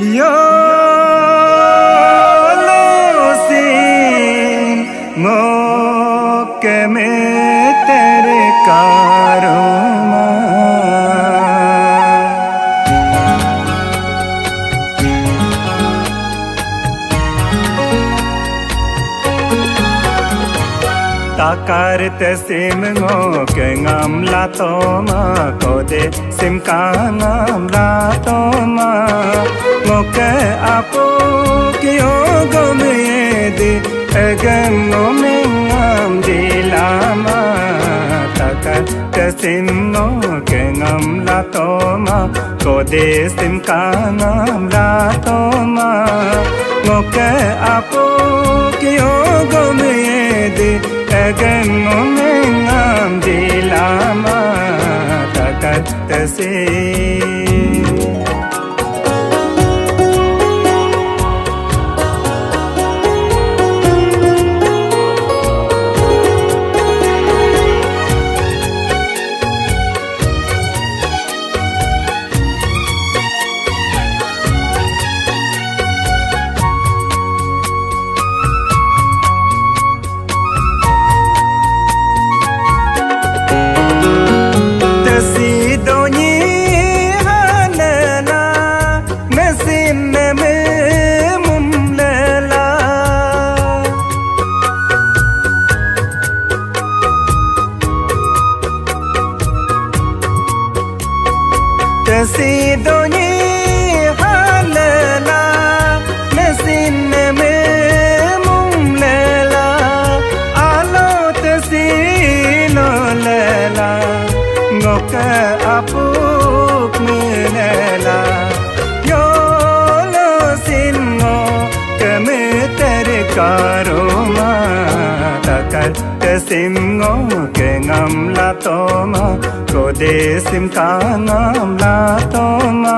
Yo lo sin ngo ke me tere karoma takar te sim ngo ke ngam la to ma ko de sim ka ngam la to ma ngo ke apo ki o go me de agam ngo me ngam de la ma takar te sim ngo ke ngam la to ma ko de sim ka ngam la to ma ngo ke apo ki o go me de agam ngo me ngam de la ma takar te sim Sidoni halala nasin me mumlela alo tasino lela ngoka apuk milela yo lo singo kame tere karoma takar tasingo ke ngam la toma ko de sim ka ngam la toma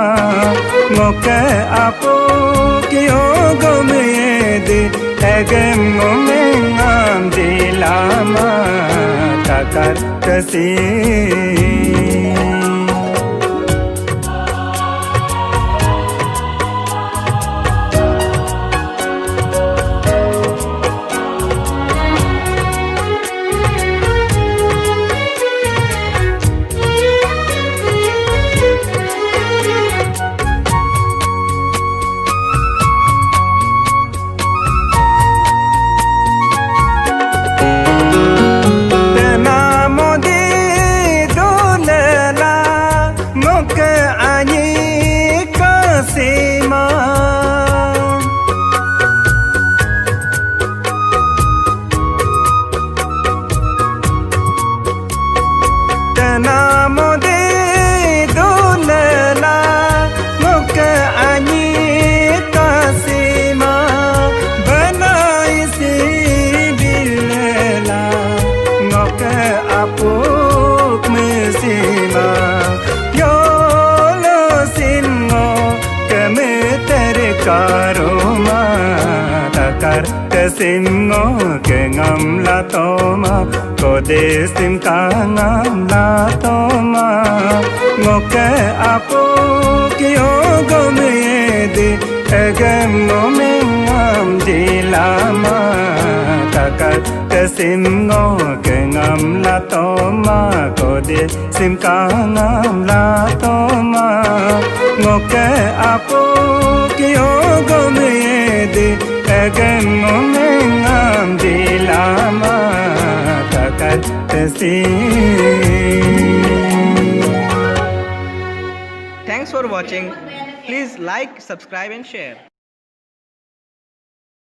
ngo ke apo ki o go me de agam ngo me ngam de la ma takar kasi karoma takar tasingo ke ngam la toma ko de sim ka ngam la toma ngo ke apo ki o go me de agam ngo me ngam de la ma takar tasingo ke ngam la toma ko de sim ka ngam la toma ngo ke apo ki o go me de agam ngo me ngam de la ma takar tasin. Thanks for watching. Please like, subscribe and share.